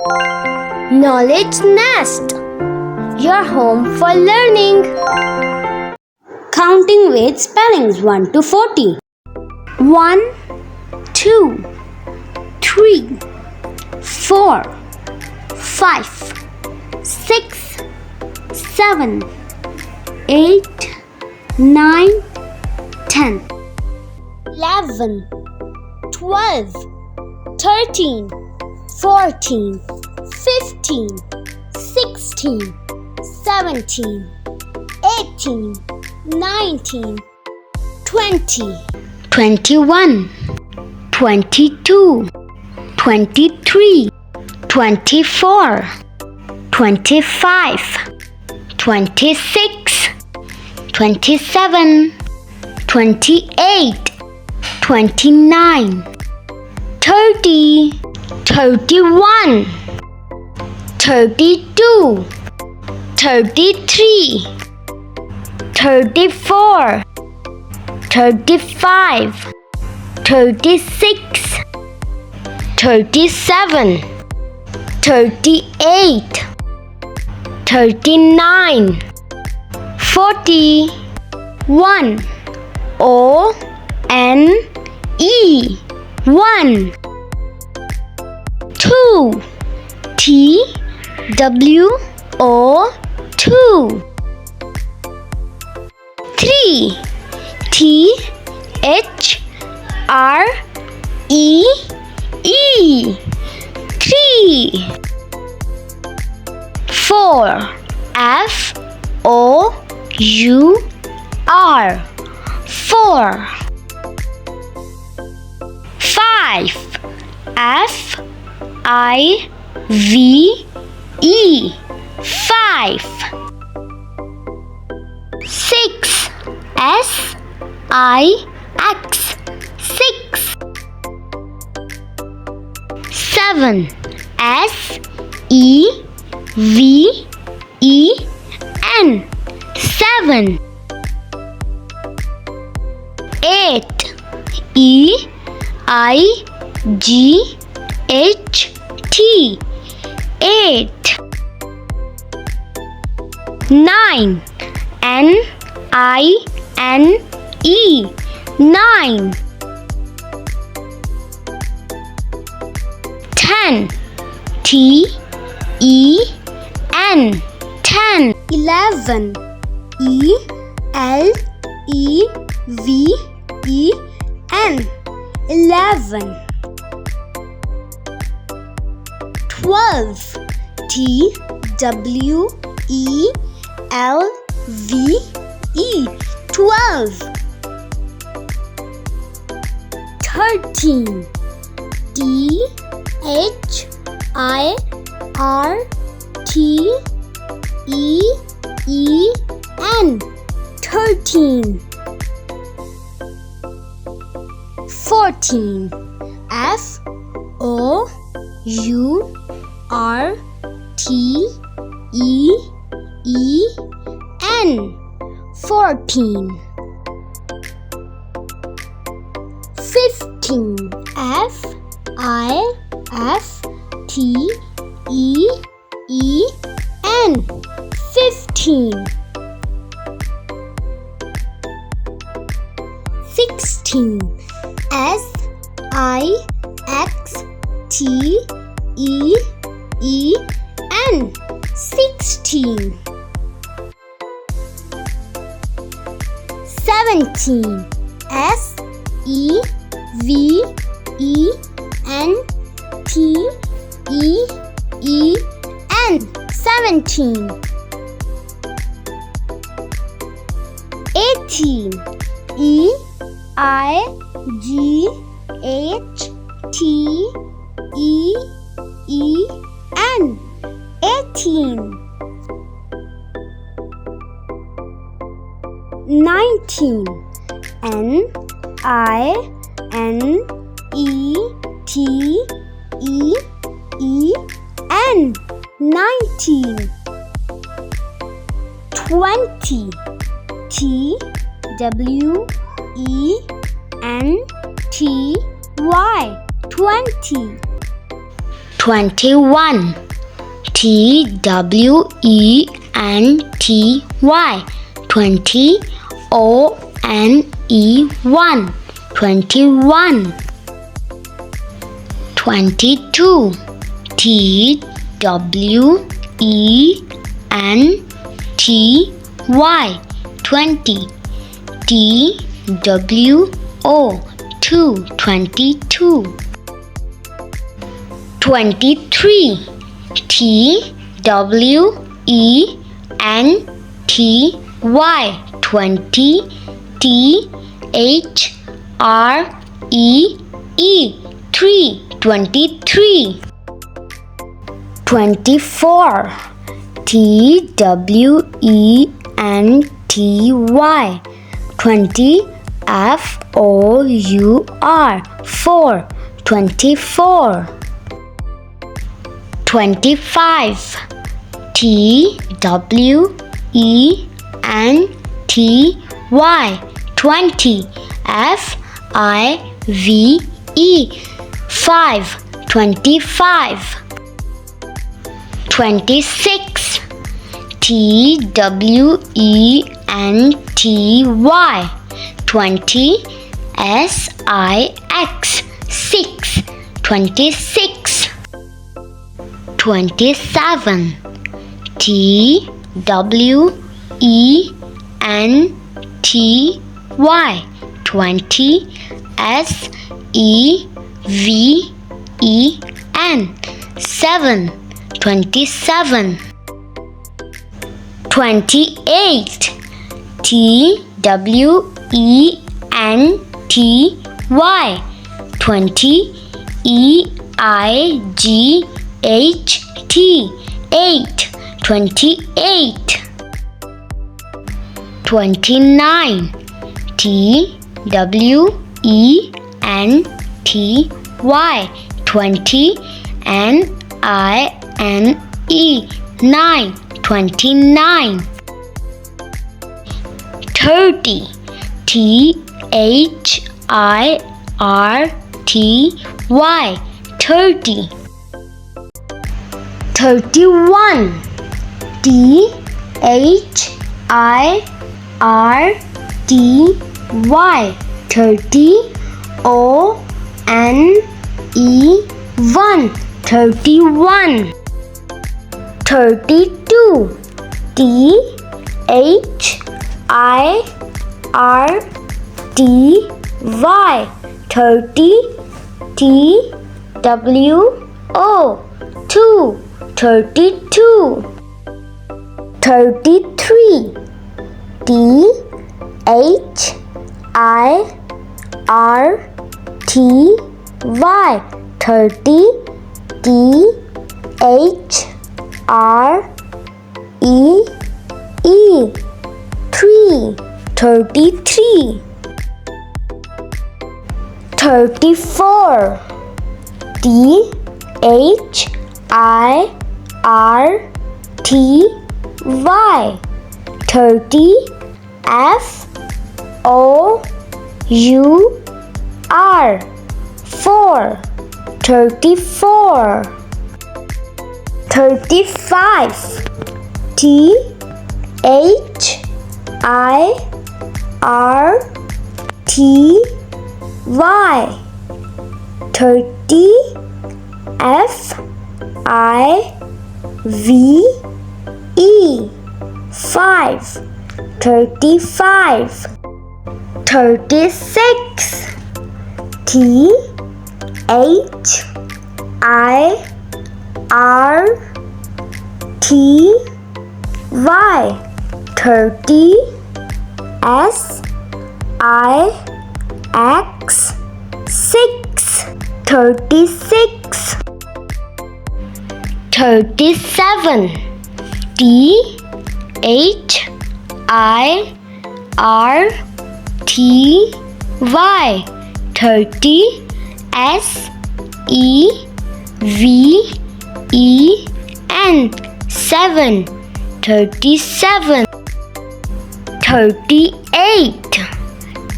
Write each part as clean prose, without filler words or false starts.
Knowledge Nest, your home for learning. Counting with spellings 1 to 40. 1, 2, 3, 4, 5, 6, 7, 8, 9, 10, 11, 12, 13, 14, 15, 16, 17, 18, 19, 20, 21, 22, 23, 24, 25, 26, 27, 28, 29, 30, 31, 32, 33, 34, 35, 36, 37, 38, 39, 40, 1, O-N-E, 1, 2, T-W-O, 2, 3, T-H-R-E-E, 3, 4, F-O-U-R, 4, 5, F-I-V-E, 5, 6, S-I-X, 6, 7, S-E-V-E-N, 7, 8, E-I-G-H-T, 8, 9, N-I-N-E, 9, 10, T-E-N, 10, 11, E-L-E-V-E-N, 11, 12, T-W-E-L-V-E, 12, 13, T-H-I-R-T-E-E-N, 13, 14, F-O-U-R-T-E-E-N, 14, 15, F-I-F-T-E-E-N, 15, 16, S-I-X-T-E-E-N, 16, 17, S-E-V-E-N-T-E-E-N, 17, 18, E-I-G-H-T-E-E-N, 18, 19, N-I-N-E-T-E-E-N, 19, 20, T-W-E-N-T-Y, 20, 21. TWENTY. 20. ONE. 21. 22. TWENTY. 20. TWO. 22. 23. TWENTY. 20. THREE. 3. 23. 24. TWENTY. 20. FOUR. 4. 24. 25. TWENTY. 20. FIVE. 5. 25. 26. TWENTY. 20. SIX. 6. 26. 27. TWENTY. 20. SEVEN. 7. 27. 28. TWENTY. 20. EIGHT. 8. 28. 29. TWENTY. 20. NINE. 9. 29. 30. THIRTY. 30. 31. DHIRTY. 30. ONE. 31. 32. THIRTY. 30. TWO. 2. 32. 33. THIRTY. 30. THREE. 3. 33. 34. THIRTY. 30. FOUR. 4. 34. 35. THIRTY. 30. FIVE. 5. 35. 36. THIRTY. 30. SIX. 6. 36. 37. THIRTY. 30. SEVEN. 7. 37. 38.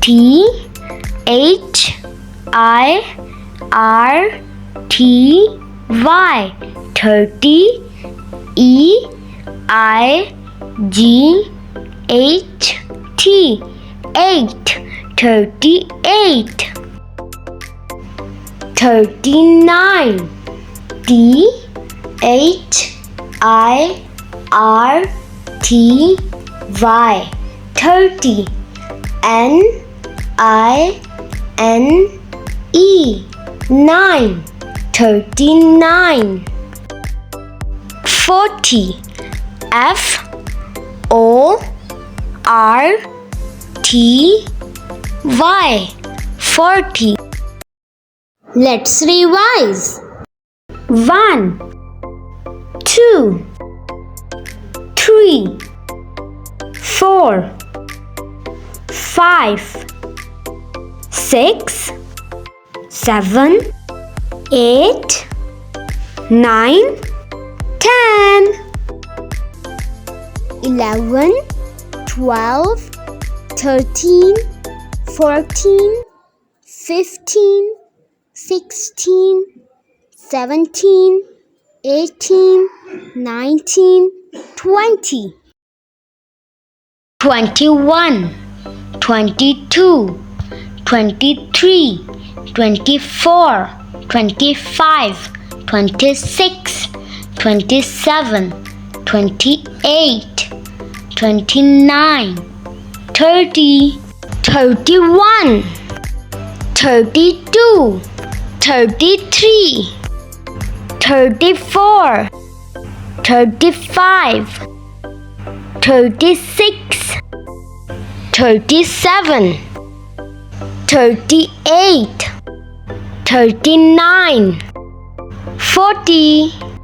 THIRTY. Y. 30. EIGHT. 8. 38. 39. THIRTY. 30. NINE. 9. 39. 40. FORTY. 40. Let's revise. 1, 2, 3, 4, 5, 6, 7, 8, 9, 10. 11, 12, 13, 14, 15, 16, 17, 18, 19, 20. 21, 22, 23, 24, 25, 26, 27, 28, 29, 30, 31, 32, 33, 34, 35, 36, 37, 38, 39, 40.